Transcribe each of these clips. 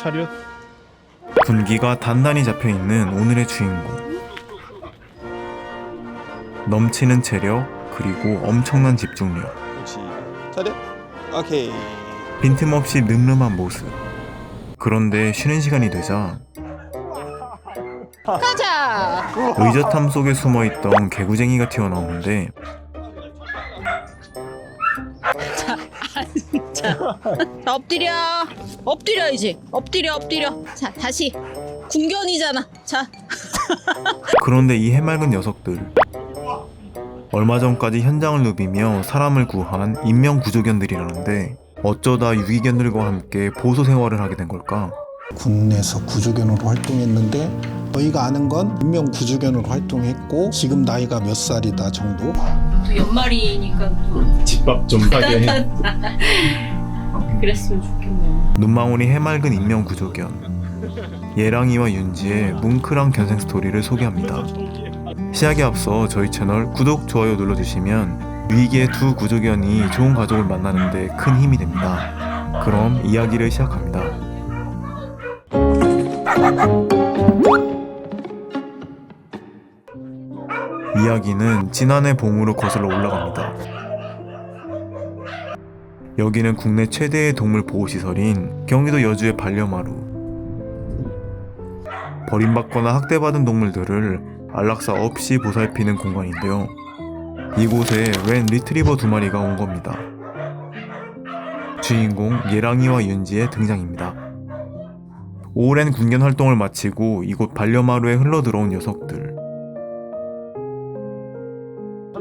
차렷. 분기가 단단히 잡혀있는 오늘의 주인공. 넘치는 체력, 그리고 엄청난 집중력. 그렇지. 차렷. 오케이. 빈틈없이 늠름한 모습. 그런데 쉬는 시간이 되자 가자. 의젓함 속에 숨어있던 개구쟁이가 튀어나오는데 자, 엎드려. 엎드려야지. 엎드려. 자, 다시. 궁견이잖아. 자. 그런데 이 해맑은 녀석들, 얼마 전까지 현장을 누비며 사람을 구한 인명구조견들이라는데 어쩌다 유기견들과 함께 보소 생활을 하게 된 걸까? 국내에서 구조견으로 활동했는데 저희가 아는 건 인명 구조견으로 활동했고 지금 나이가 몇 살이다 정도. 또 연말이니까 또 집밥 좀 싸게 해. 그랬으면 좋겠네요. 눈망울이 해맑은 인명구조견 예랑이와 윤지의 뭉클한 견생 스토리를 소개합니다. 시작에 앞서 저희 채널 구독, 좋아요 눌러주시면 위기의 두 구조견이 좋은 가족을 만나는 데 큰 힘이 됩니다. 그럼 이야기를 시작합니다. 이야기는 지난해 봄으로 거슬러 올라갑니다. 여기는 국내 최대의 동물 보호시설인 경기도 여주의 반려마루. 버림받거나 학대받은 동물들을 안락사 없이 보살피는 공간인데요. 이곳에 웬 리트리버 두 마리가 온 겁니다. 주인공 예랑이와 윤지의 등장입니다. 오랜 군견 활동을 마치고 이곳 반려마루에 흘러들어온 녀석들.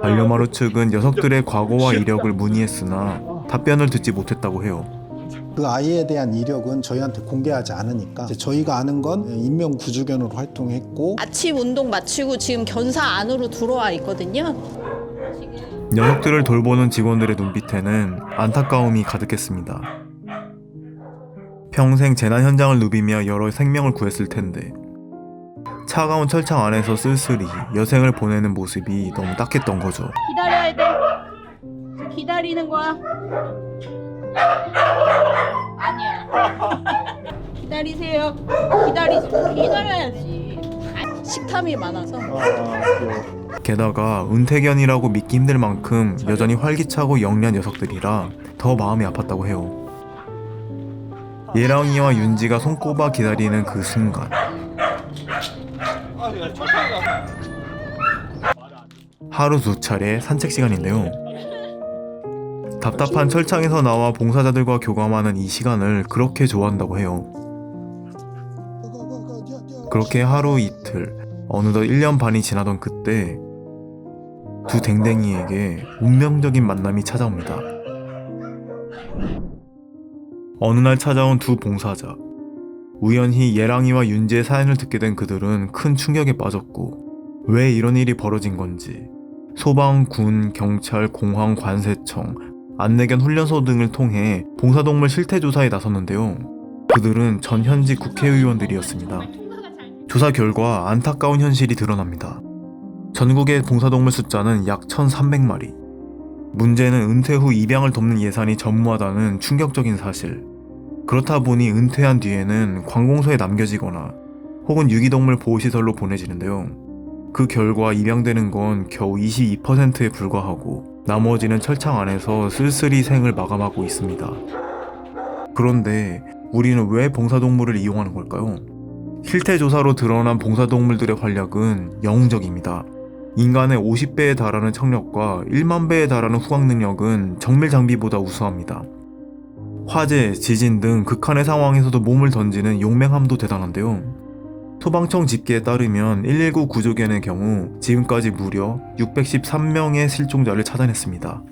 반려마루 측은 녀석들의 과거와 이력을 문의했으나 답변을 듣지 못했다고 해요. 그 아이에 대한 이력은 저희한테 공개하지 않으니까 이제 저희가 아는 건 인명 구조견으로 활동했고 아침 운동 마치고 지금 견사 안으로 들어와 있거든요. 녀석들을 돌보는 직원들의 눈빛에는 안타까움이 가득했습니다. 평생 재난 현장을 누비며 여러 생명을 구했을 텐데 차가운 철창 안에서 쓸쓸히 여생을 보내는 모습이 너무 딱했던 거죠. 기다려야 돼. 기다리는 거야. 아니야. 기다리세요. 기다려야지. 식탐이 많아서. 게다가 은퇴견이라고 믿기 힘들 만큼 여전히 활기차고 영리한 녀석들이라 더 마음이 아팠다고 해요. 예랑이와 윤지가 손꼽아 기다리는 그 순간, 하루 두 차례 산책 시간인데요. 답답한 철창에서 나와 봉사자들과 교감하는 이 시간을 그렇게 좋아한다고 해요. 그렇게 하루 이틀, 어느덧 1년 반이 지나던 그때 두 댕댕이에게 운명적인 만남이 찾아옵니다. 어느 날 찾아온 두 봉사자. 우연히 예랑이와 윤지의 사연을 듣게 된 그들은 큰 충격에 빠졌고 왜 이런 일이 벌어진 건지 소방, 군, 경찰, 공항, 관세청, 안내견 훈련소 등을 통해 봉사동물 실태조사에 나섰는데요. 그들은 전 현직 국회의원들이었습니다. 조사 결과 안타까운 현실이 드러납니다. 전국의 봉사동물 숫자는 약 1,300마리. 문제는 은퇴 후 입양을 돕는 예산이 전무하다는 충격적인 사실. 그렇다 보니 은퇴한 뒤에는 관공서에 남겨지거나 혹은 유기동물 보호시설로 보내지는데요. 그 결과 입양되는 건 겨우 22%에 불과하고 나머지는 철창 안에서 쓸쓸히 생을 마감하고 있습니다. 그런데 우리는 왜 봉사동물을 이용하는 걸까요? 실태조사로 드러난 봉사동물들의 활약은 영웅적입니다. 인간의 50배에 달하는 청력과 1만 배에 달하는 후각 능력은 정밀 장비보다 우수합니다. 화재, 지진 등 극한의 상황에서도 몸을 던지는 용맹함도 대단한데요. 소방청 집계에 따르면 119 구조견의 경우 지금까지 무려 613명의 실종자를 찾아냈습니다.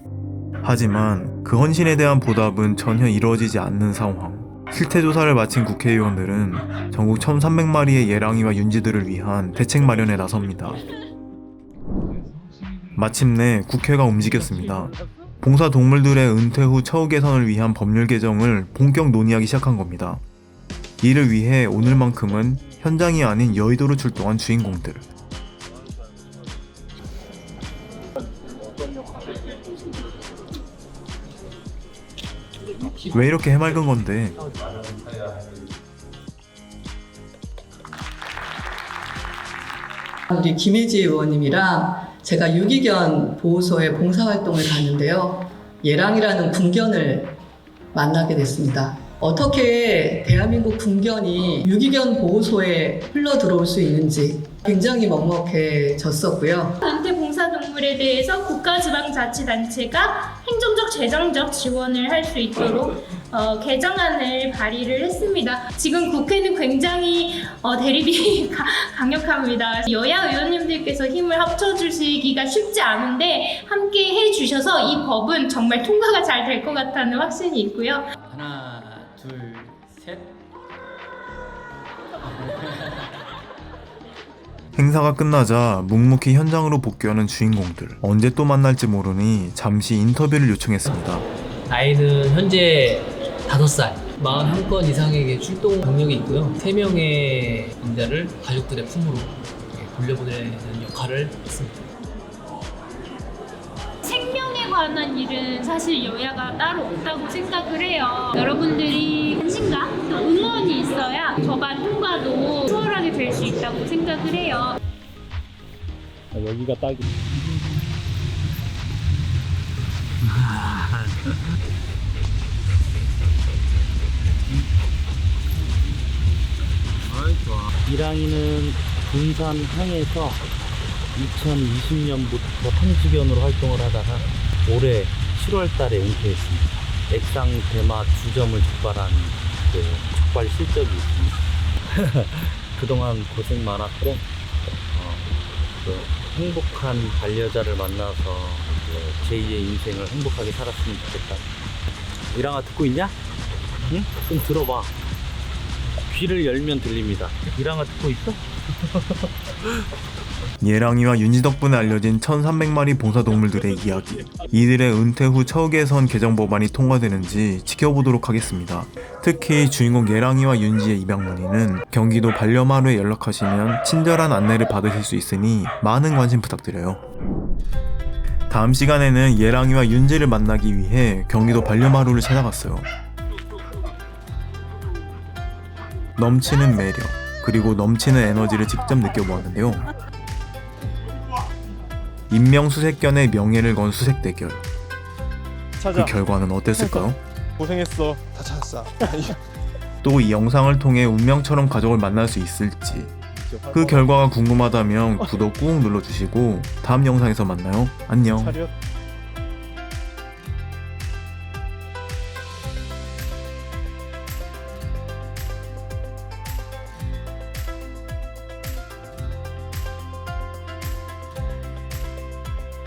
하지만 그 헌신에 대한 보답은 전혀 이루어지지 않는 상황. 실태조사를 마친 국회의원들은 전국 1,300마리의 예랑이와 윤지들을 위한 대책 마련에 나섭니다. 마침내 국회가 움직였습니다. 봉사동물들의 은퇴 후 처우 개선을 위한 법률 개정을 본격 논의하기 시작한 겁니다. 이를 위해 오늘만큼은 현장이 아닌 여의도로 출동한 주인공들. 왜 이렇게 해맑은 건데? 우리 김혜지 의원님이랑 제가 유기견 보호소에 봉사활동을 갔는데요. 예랑이라는 군견을 만나게 됐습니다. 어떻게 대한민국 군견이 유기견 보호소에 흘러 들어올 수 있는지 굉장히 먹먹해졌었고요. 은퇴 봉사동물에 대해서 국가지방자치단체가 행정적, 재정적 지원을 할 수 있도록 개정안을 발의를 했습니다. 지금 국회는 굉장히 대립이 강력합니다. 여야 의원님들께서 힘을 합쳐주시기가 쉽지 않은데 함께 해주셔서 이 법은 정말 통과가 잘 될 것 같다는 확신이 있고요. 하나, 둘, 셋. 행사가 끝나자 묵묵히 현장으로 복귀하는 주인공들. 언제 또 만날지 모르니 잠시 인터뷰를 요청했습니다. 나이는 현재 5살, 41건 이상에게 출동 경력이 있고요. 3명의 인자를 가족들의 품으로 돌려보내는 역할을 했습니다. 생명에 관한 일은 사실 여야가 따로 없다고 생각을 해요. 여러분들이 관심과 또 응원이 있어야 법안 통과도 수월하게 될 수 있다고 생각을 해요. 여기가 딱이. 이랑이는 군산항에서 2020년부터 한주견으로 활동을 하다가 올해 7월 달에 은퇴했습니다. 액상 대마 2점을 족발한 그 족발 실적이 있습니다. 그동안 고생 많았고 그 행복한 반려자를 만나서 제2의 인생을 행복하게 살았으면 좋겠다. 이랑아 듣고 있냐? 응? 좀 들어봐. 귀를 열면 들립니다. 이랑아 듣고 있어? 예랑이와 윤지 덕분에 알려진 1300마리 봉사동물들의 이야기. 이들의 은퇴 후 처우개선 개정 법안이 통과되는지 지켜보도록 하겠습니다. 특히 주인공 예랑이와 윤지의 입양문의는 경기도 반려마루에 연락하시면 친절한 안내를 받으실 수 있으니 많은 관심 부탁드려요. 다음 시간에는 예랑이와 윤지를 만나기 위해 경기도 반려마루를 찾아갔어요. 넘치는 매력, 그리고 넘치는 에너지를 직접 느껴보았는데요. 인명수색견의 명예를 건 수색 대결. 그 결과는 어땠을까요? 고생했어. 다 찾았어. 또 이 영상을 통해 운명처럼 가족을 만날 수 있을지, 그 결과가 궁금하다면 구독 꾹 눌러주시고 다음 영상에서 만나요. 안녕. 차렷.